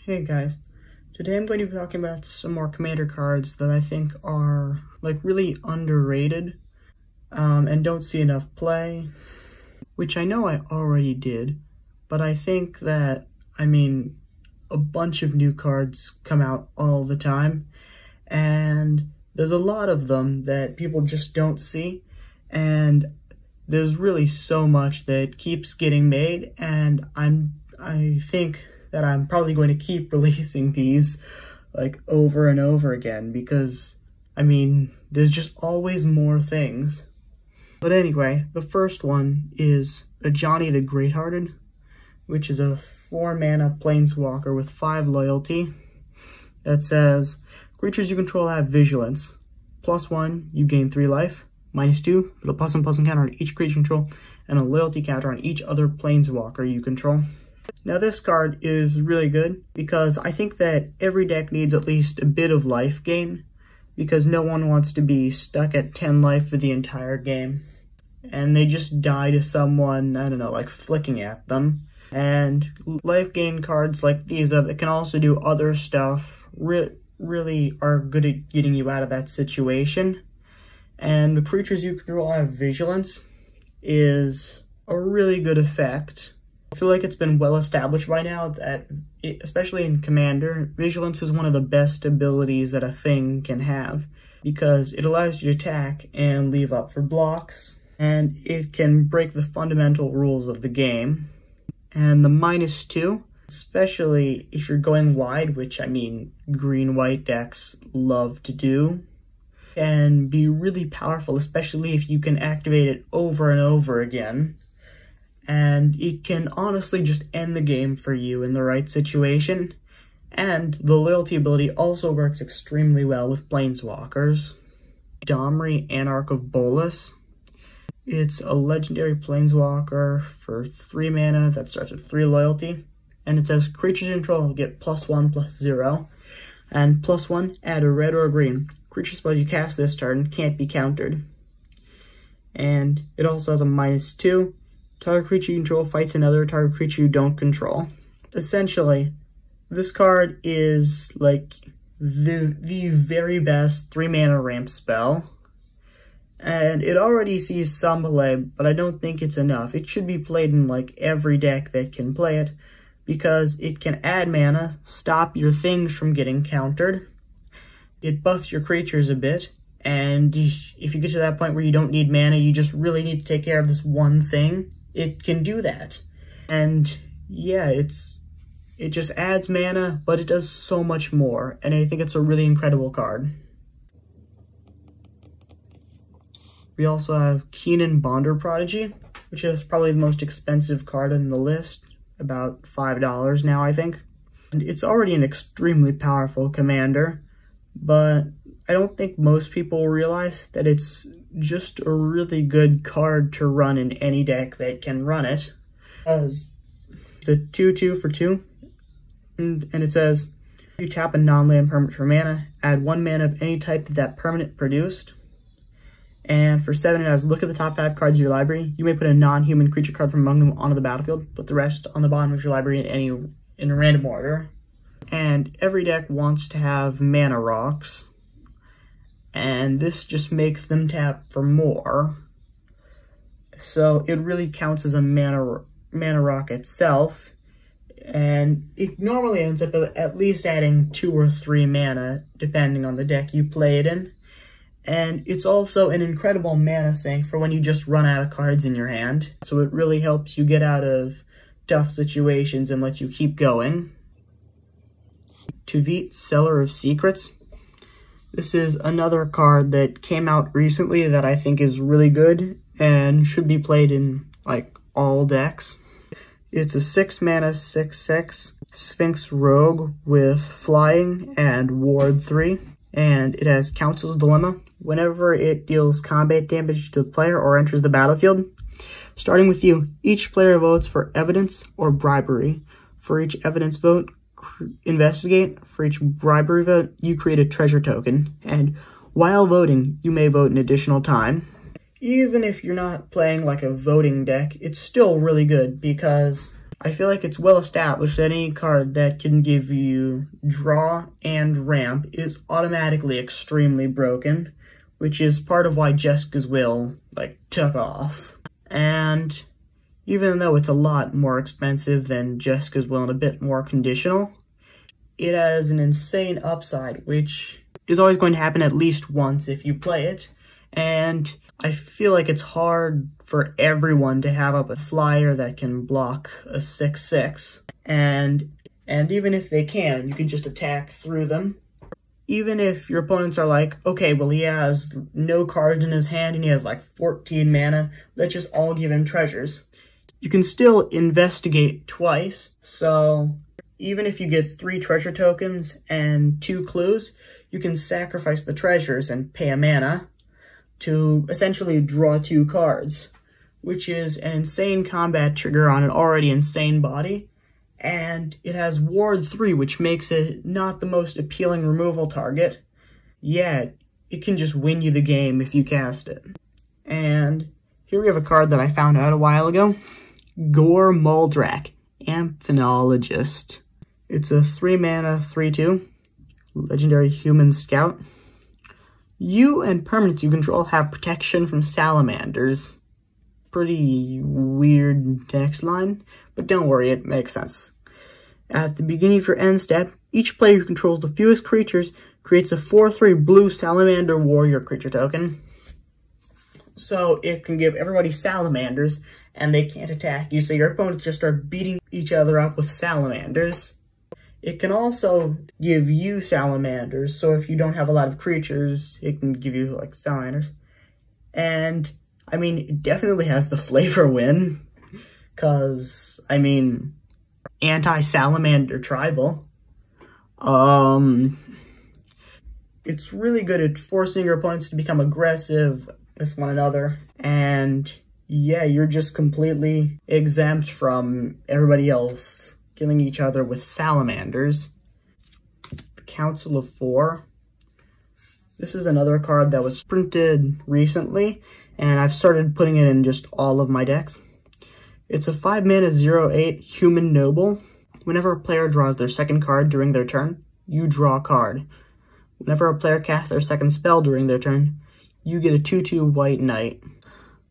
Hey guys, today I'm going to be talking about some more commander cards that I think are like really underrated and don't see enough play, which I know I already did, but I think that, a bunch of new cards come out all the time, and there's a lot of them that people just don't see, and there's really so much that keeps getting made, and I think that I'm probably going to keep releasing these like over and over again because, there's just always more things. But anyway, the first one is a Johnny the Greathearted, which is a 4-mana planeswalker with 5 loyalty that says, creatures you control have vigilance. +1, you gain 3 life. -2, with a +1/+1 counter on each creature you control, and a loyalty counter on each other planeswalker you control. Now this card is really good because I think that every deck needs at least a bit of life gain, because no one wants to be stuck at 10 life for the entire game and they just die to someone, I don't know, like flicking at them. And life gain cards like these that can also do other stuff really are good at getting you out of that situation. And the creatures you control have vigilance is a really good effect. I feel like it's been well established by now that, especially in Commander, vigilance is one of the best abilities that a thing can have, because it allows you to attack and leave up for blocks, and it can break the fundamental rules of the game. And the -2, especially if you're going wide, which green-white decks love to do, can be really powerful, especially if you can activate it over and over again. And it can honestly just end the game for you in the right situation. And the loyalty ability also works extremely well with planeswalkers. Domri, Anarch of Bolas. It's a legendary planeswalker for 3 mana that starts with 3 loyalty. And it says, creatures you control get +1/+0. And +1, add a red or a green. Creature spells you cast this turn can't be countered. And it also has a -2. Target creature you control fights another target creature you don't control. Essentially, this card is like the very best 3-mana ramp spell. And it already sees some play, but I don't think it's enough. It should be played in like every deck that can play it, because it can add mana, stop your things from getting countered. It buffs your creatures a bit, and if you get to that point where you don't need mana, you just really need to take care of this one thing, it can do that. And yeah, it just adds mana, but it does so much more, and I think it's a really incredible card. We also have Keenan Bonder Prodigy, which is probably the most expensive card in the list, about $5 now, I think. And it's already an extremely powerful commander, but I don't think most people realize that it's just a really good card to run in any deck that can run it. It's a 2/2 for 2, and it says, you tap a non-land permanent for mana, add 1 mana of any type that permanent produced. And for 7, it has, look at the top 5 cards of your library. You may put a non-human creature card from among them onto the battlefield, put the rest on the bottom of your library in a random order. And every deck wants to have mana rocks, and this just makes them tap for more. So it really counts as a mana rock itself, and it normally ends up at least adding 2 or 3 mana, depending on the deck you play it in. And it's also an incredible mana sink for when you just run out of cards in your hand, so it really helps you get out of tough situations and lets you keep going. Tuvit, Seller of Secrets. This is another card that came out recently that I think is really good and should be played in like all decks. It's a 6-mana 6/6 Sphinx Rogue with flying and ward 3, and it has Council's Dilemma. Whenever it deals combat damage to the player or enters the battlefield, starting with you, each player votes for evidence or bribery. For each evidence vote, investigate. For each bribery vote, you create a treasure token, and while voting, you may vote an additional time. Even if you're not playing like a voting deck, it's still really good because I feel like it's well established that any card that can give you draw and ramp is automatically extremely broken, which is part of why Jessica's Will, like, took off. And even though it's a lot more expensive than Jessica's Will and a bit more conditional, it has an insane upside, which is always going to happen at least once if you play it. And I feel like it's hard for everyone to have up a flyer that can block a 6/6. And even if they can, you can just attack through them. Even if your opponents are like, okay, well, he has no cards in his hand and he has like 14 mana, let's just all give him treasures. You can still investigate twice, so even if you get 3 treasure tokens and 2 clues, you can sacrifice the treasures and pay a mana to essentially draw 2 cards, which is an insane combat trigger on an already insane body. And it has Ward 3, which makes it not the most appealing removal target, yet it can just win you the game if you cast it. And here we have a card that I found out a while ago, Gore Muldrak, Amphenologist. It's a 3-mana, 3/2, legendary human scout. You and permanents you control have protection from salamanders. Pretty weird text line, but don't worry, it makes sense. At the beginning of your end step, each player who controls the fewest creatures creates a 4/3 blue salamander warrior creature token. So it can give everybody salamanders, and they can't attack you, so your opponents just start beating each other up with salamanders. It can also give you salamanders, so if you don't have a lot of creatures, it can give you, like, salamanders. And, I mean, it definitely has the flavor win, because, I mean, anti-salamander tribal. It's really good at forcing your opponents to become aggressive with one another, and yeah, you're just completely exempt from everybody else killing each other with salamanders. The Council of Four. This is another card that was printed recently, and I've started putting it in just all of my decks. It's a 5-mana 0/8 human noble. Whenever a player draws their second card during their turn, you draw a card. Whenever a player casts their second spell during their turn, you get a 2/2 white knight.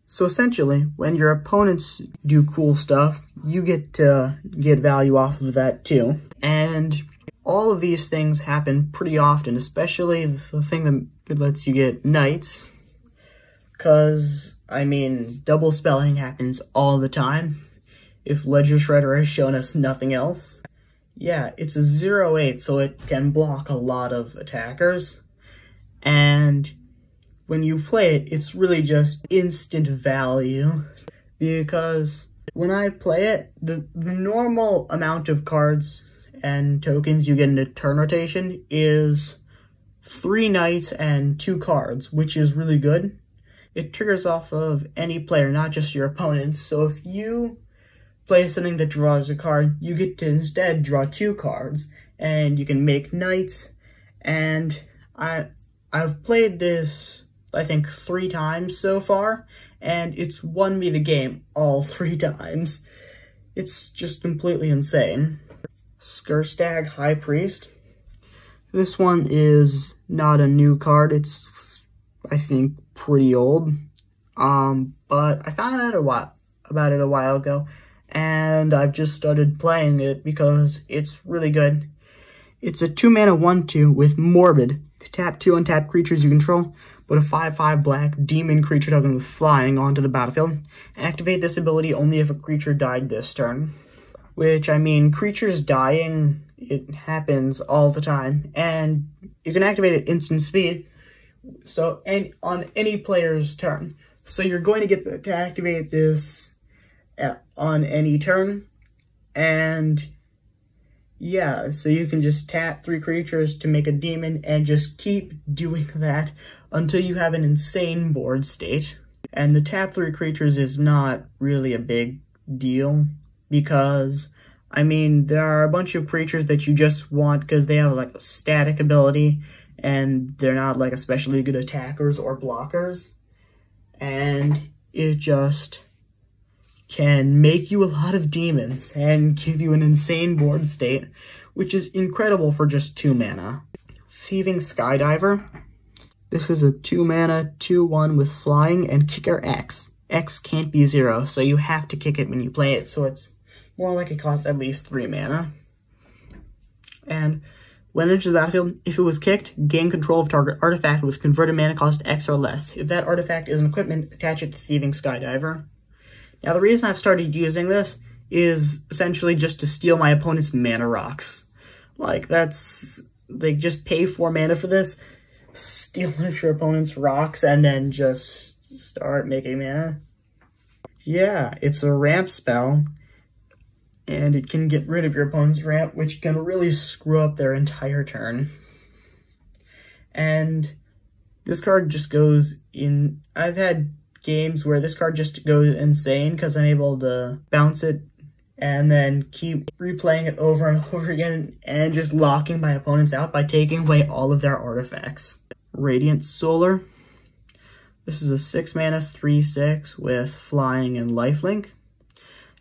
So essentially, when your opponents do cool stuff, you get to get value off of that too. And all of these things happen pretty often, especially the thing that lets you get knights. Because, I mean, double spelling happens all the time. If Ledger Shredder has shown us nothing else. Yeah, it's a 0/8, so it can block a lot of attackers. And when you play it, it's really just instant value. Because when I play it, the normal amount of cards and tokens you get in a turn rotation is 3 knights and 2 cards, which is really good. It triggers off of any player, not just your opponents. So if you play something that draws a card, you get to instead draw 2 cards, and you can make knights. And I've played this, I think, 3 times so far, and it's won me the game all 3 times. It's just completely insane. Skurstag High Priest. This one is not a new card. It's, I think, pretty old. But I found out about it a while ago, and I've just started playing it because it's really good. It's a 2-mana 1/2 with Morbid. Tap 2 untapped creatures you control, put a 5/5 black demon creature token with flying onto the battlefield. Activate this ability only if a creature died this turn. Which, I mean, creatures dying, it happens all the time. And you can activate it instant speed, so on any player's turn. So you're going to get to activate this on any turn. And yeah, so you can just tap 3 creatures to make a demon and just keep doing that until you have an insane board state. And the tap 3 creatures is not really a big deal because, I mean, there are a bunch of creatures that you just want because they have like a static ability and they're not like especially good attackers or blockers. And it just can make you a lot of demons and give you an insane board state, which is incredible for just 2 mana. Thieving Skydiver. This is a 2 mana, 2/1 with flying and kicker X. X can't be 0, so you have to kick it when you play it, so it's more like it costs at least 3 mana. And when it enters the battlefield, if it was kicked, gain control of target artifact with converted mana cost X or less. If that artifact is an equipment, attach it to Thieving Skydiver. Now, the reason I've started using this is essentially just to steal my opponent's mana rocks. Like, they just pay 4 mana for this, steal one of your opponent's rocks, and then just start making mana. Yeah, it's a ramp spell, and it can get rid of your opponent's ramp, which can really screw up their entire turn. And this card just goes in... I've had games where this card just goes insane because I'm able to bounce it and then keep replaying it over and over again and just locking my opponents out by taking away all of their artifacts. Radiant Solar. This is a 6 mana 3/6 with flying and lifelink.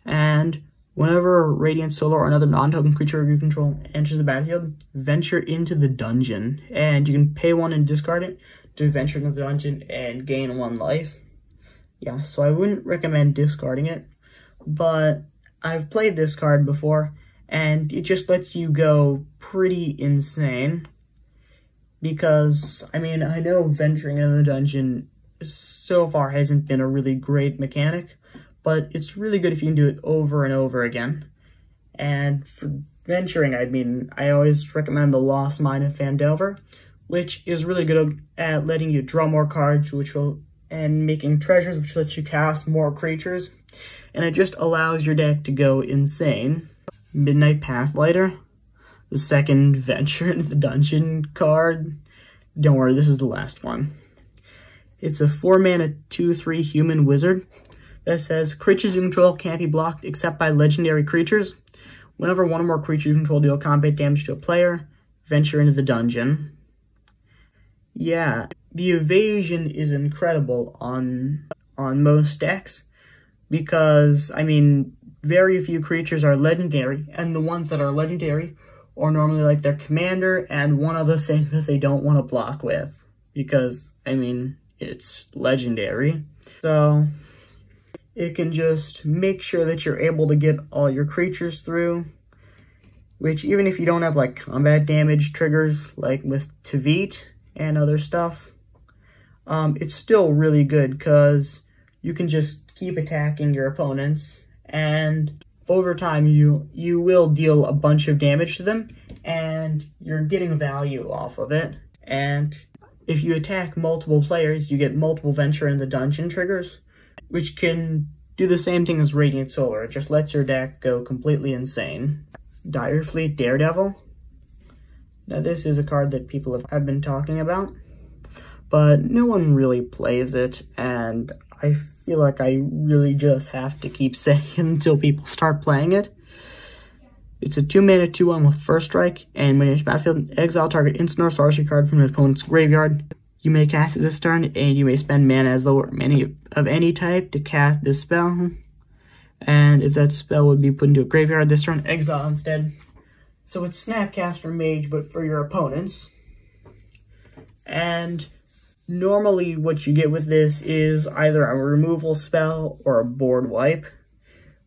And whenever Radiant Solar or another non-token creature you control enters the battlefield, venture into the dungeon. And you can pay 1 and discard it to venture into the dungeon and gain 1 life. Yeah, so I wouldn't recommend discarding it, but I've played this card before, and it just lets you go pretty insane. Because, I mean, I know venturing into the dungeon so far hasn't been a really great mechanic, but it's really good if you can do it over and over again. And for venturing, I mean, I always recommend the Lost Mine of Phandelver, which is really good at letting you draw more cards, and making treasures, which lets you cast more creatures, and it just allows your deck to go insane. Midnight Pathlighter, the second venture into the dungeon card. Don't worry, this is the last one. It's a 4 mana 2/3 human wizard that says creatures you control can't be blocked except by legendary creatures. Whenever one or more creatures you control deal combat damage to a player, venture into the dungeon. Yeah, the evasion is incredible on most decks because, I mean, very few creatures are legendary, and the ones that are legendary are normally like their commander and one other thing that they don't want to block with because, I mean, it's legendary. So it can just make sure that you're able to get all your creatures through, which even if you don't have like combat damage triggers like with Tavit and other stuff, it's still really good because you can just keep attacking your opponents, and over time you will deal a bunch of damage to them, and you're getting value off of it. And if you attack multiple players, you get multiple venture in the dungeon triggers, which can do the same thing as Radiant Solar. It just lets your deck go completely insane. Direfleet Daredevil. Now this is a card that people have been talking about, but no one really plays it, and I feel like I really just have to keep saying it until people start playing it. It's a 2 mana 2/1 with first strike, and when you enter battlefield, exile target instant or sorcery card from the opponent's graveyard. You may cast it this turn, and you may spend mana as lower mana of any type to cast this spell. And if that spell would be put into a graveyard this turn, exile instead. So it's Snapcaster Mage, but for your opponents. And normally what you get with this is either a removal spell or a board wipe,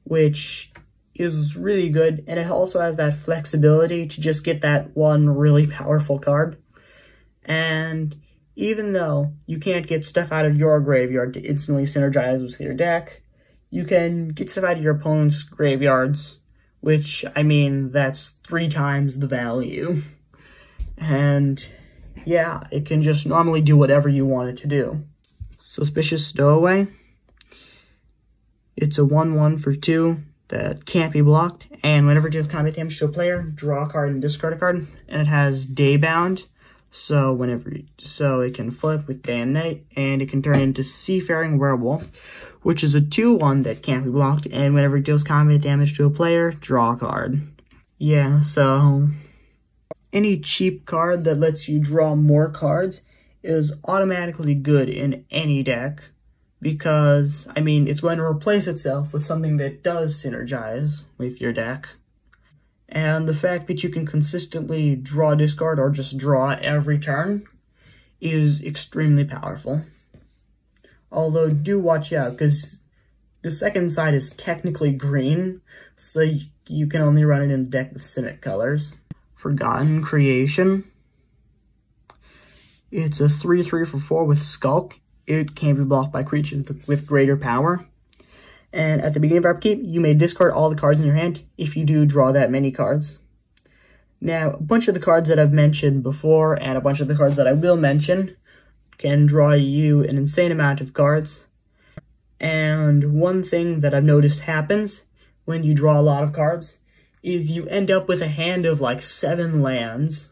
which is really good. And it also has that flexibility to just get that one really powerful card. And even though you can't get stuff out of your graveyard to instantly synergize with your deck, you can get stuff out of your opponent's graveyards, which, I mean, that's 3 times the value. And yeah, it can just normally do whatever you want it to do. Suspicious Stowaway. It's a 1/1 for 2 that can't be blocked, and whenever it deals combat damage to a player, draw a card and discard a card. And it has Daybound, so it can flip with day and night, and it can turn into Seafaring Werewolf, which is a 2/1 that can't be blocked, and whenever it deals combat damage to a player, draw a card. Yeah, so any cheap card that lets you draw more cards is automatically good in any deck, because, I mean, it's going to replace itself with something that does synergize with your deck. And the fact that you can consistently draw, discard, or just draw every turn is extremely powerful. Although, do watch out, because the second side is technically green, so you can only run it in a deck with Simic colors. Forgotten Creation. It's a 3/3 for 4 with Skulk. It can be blocked by creatures with greater power. And at the beginning of upkeep, you may discard all the cards in your hand if you do draw that many cards. Now, a bunch of the cards that I've mentioned before, and a bunch of the cards that I will mention, can draw you an insane amount of cards. And one thing that I've noticed happens when you draw a lot of cards is you end up with a hand of like 7 lands.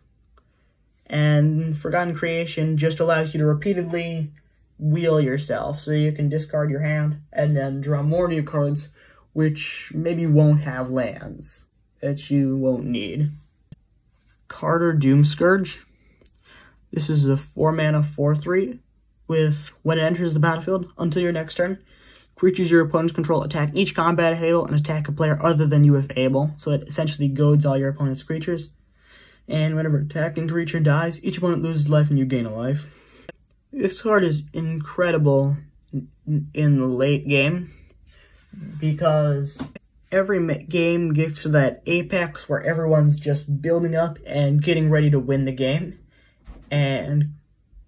And Forgotten Creation just allows you to repeatedly wheel yourself, so you can discard your hand and then draw more new cards, which maybe won't have lands that you won't need. Carter Doomscourge. This is a 4-mana 4/3 with, when it enters the battlefield, until your next turn, creatures your opponents control attack each combat if able and attack a player other than you if able. So it essentially goads all your opponent's creatures. And whenever attacking creature dies, each opponent loses life and you gain a life. This card is incredible in the late game because every game gets to that apex where everyone's just building up and getting ready to win the game. And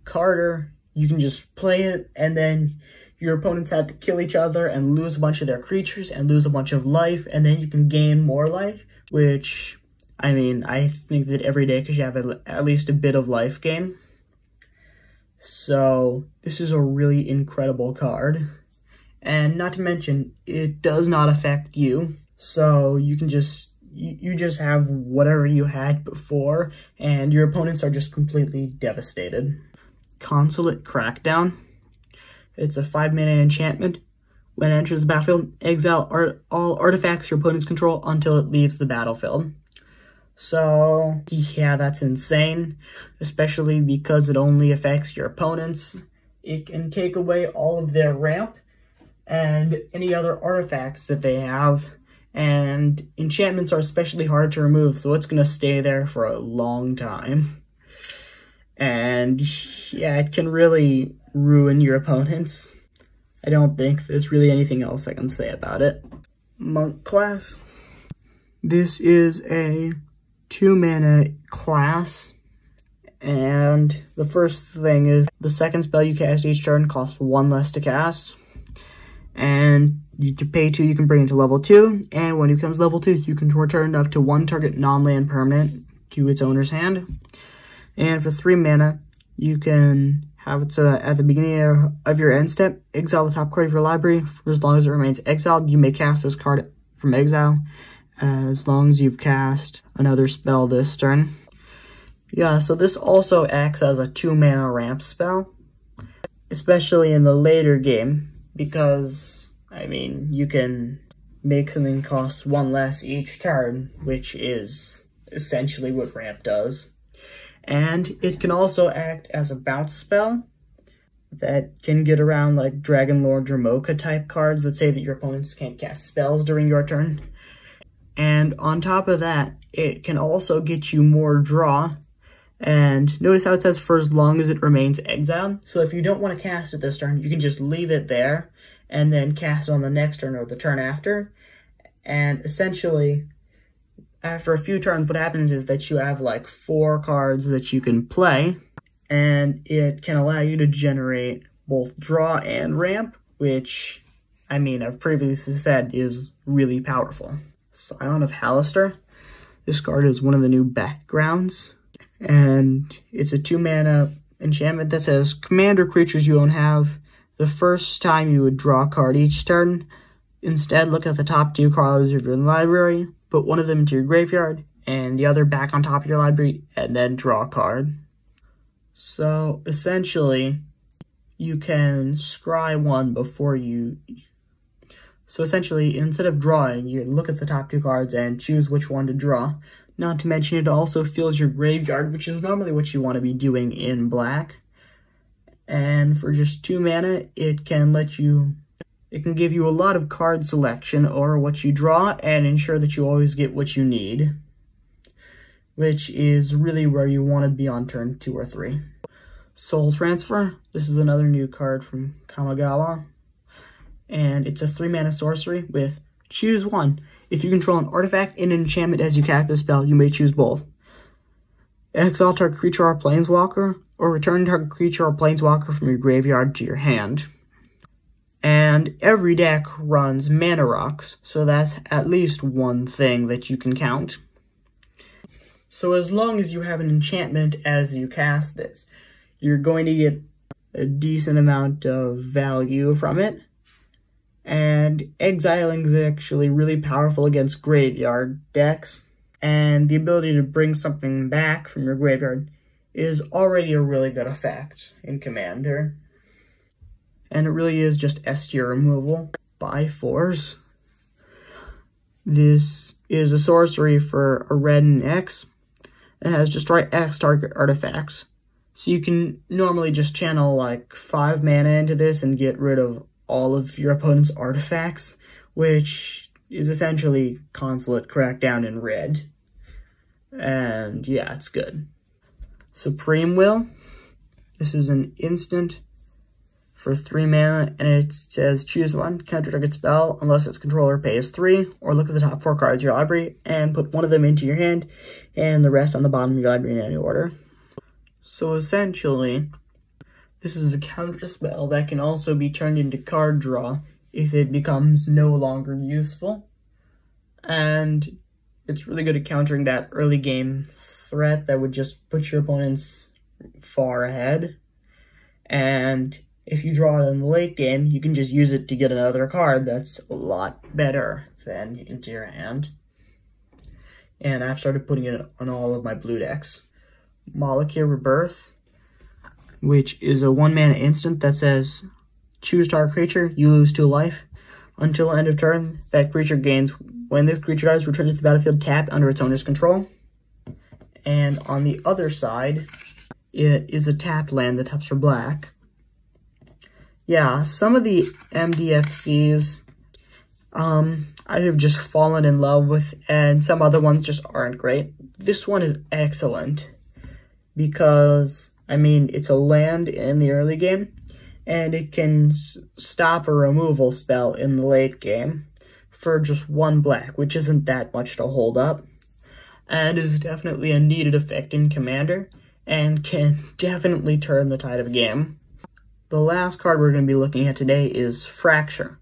Carter, you can just play it, and then your opponents have to kill each other and lose a bunch of their creatures and lose a bunch of life, and then you can gain more life, which, I mean, I think that every day because you have at least a bit of life gain. So this is a really incredible card. And not to mention, it does not affect you. So you can just, you just have whatever you had before, and your opponents are just completely devastated. Consulate Crackdown. It's a 5-mana enchantment. When it enters the battlefield, exile all artifacts your opponents control until it leaves the battlefield. So, yeah, that's insane, especially because it only affects your opponents. It can take away all of their ramp and any other artifacts that they have, and enchantments are especially hard to remove, so it's going to stay there for a long time. And, yeah, it can really ruin your opponents. I don't think there's really anything else I can say about it. Monk Class. This is a 2-mana class, and the first thing is the second spell you cast each turn costs 1 less to cast, and you pay 2, you can bring it to level 2, and when it becomes level 2, you can return up to 1 target non-land permanent to its owner's hand. And for 3 mana, you can have it so that at the beginning of your end step, exile the top card of your library. For as long as it remains exiled, you may cast this card from exile, as long as you've cast another spell this turn. Yeah, so this also acts as a 2-mana ramp spell, especially in the later game, because, I mean, you can make something cost 1 less each turn, which is essentially what ramp does. And it can also act as a bounce spell that can get around like Dragon Lord Dramoka type cards that say that your opponents can't cast spells during your turn. And on top of that, it can also get you more draw. And notice how it says for as long as it remains exiled. So if you don't want to cast it this turn, you can just leave it there and then cast it on the next turn or the turn after. And essentially, after a few turns, what happens is that you have like 4 cards that you can play. And it can allow you to generate both draw and ramp, which, I mean, I've previously said is really powerful. Scion of Halaster. This card is one of the new backgrounds, and it's a 2-mana enchantment that says, commander creatures you don't have, the first time you would draw a card each turn. Instead, look at the top 2 cards of your library, put one of them into your graveyard, and the other back on top of your library, and then draw a card. So, essentially, you can scry one before you... So essentially, instead of drawing, you look at the top 2 cards and choose which one to draw. Not to mention, it also fills your graveyard, which is normally what you want to be doing in black. And for just 2 mana, it can give you a lot of card selection or what you draw and ensure that you always get what you need, which is really where you want to be on turn 2 or 3. Soul Transfer. This is another new card from Kamigawa, and it's a 3 mana sorcery with choose one. If you control an artifact and an enchantment as you cast the spell, you may choose both. Exile target creature or planeswalker, or return target creature or planeswalker from your graveyard to your hand. And every deck runs mana rocks, so that's at least one thing that you can count. So as long as you have an enchantment as you cast this, you're going to get a decent amount of value from it. And exiling is actually really powerful against graveyard decks. And the ability to bring something back from your graveyard is already a really good effect in Commander. And it really is just S-tier removal by force. This is a sorcery for a red and X. It has destroy X target artifacts. So you can normally just channel like 5 mana into this and get rid of all of your opponent's artifacts, which is essentially Consulate Crackdown in red. And yeah, it's good. Supreme Will. This is an instant for 3 mana, and it says choose one, counter target spell unless its controller pays 3, or look at the top 4 cards of your library and put one of them into your hand and the rest on the bottom of your library in any order. So essentially, this is a counter spell that can also be turned into card draw if it becomes no longer useful. And it's really good at countering that early game threat that would just put your opponents far ahead. And if you draw it in the late game, you can just use it to get another card that's a lot better than into your hand. And I've started putting it on all of my blue decks. Molecule Rebirth, which is a 1 mana instant that says choose target creature, you lose 2 life. Until end of turn, that creature gains. When this creature dies, return it to the battlefield tapped under its owner's control. And on the other side, it is a tapped land that taps for black. Yeah, some of the MDFCs I have just fallen in love with, and some other ones just aren't great. This one is excellent because, I mean, it's a land in the early game, and it can stop a removal spell in the late game for just 1 black, which isn't that much to hold up, and is definitely a needed effect in Commander, and can definitely turn the tide of a game. The last card we're going to be looking at today is Fracture,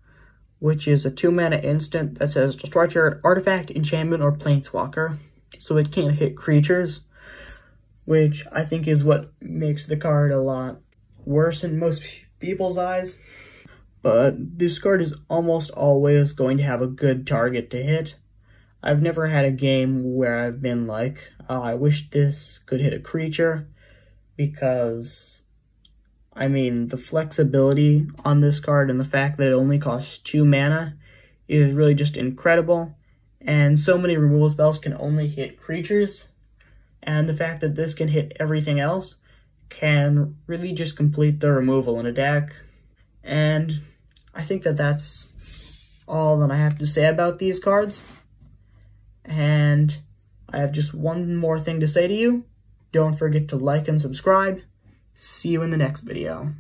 which is a 2 mana instant that says destroy your artifact, enchantment, or planeswalker, so it can't hit creatures, which I think is what makes the card a lot worse in most people's eyes. But this card is almost always going to have a good target to hit. I've never had a game where I've been like, oh, I wish this could hit a creature, because, I mean, the flexibility on this card and the fact that it only costs 2 mana is really just incredible. And so many removal spells can only hit creatures, and the fact that this can hit everything else can really just complete the removal in a deck. And I think that that's all that I have to say about these cards. And I have just one more thing to say to you. Don't forget to like and subscribe. See you in the next video.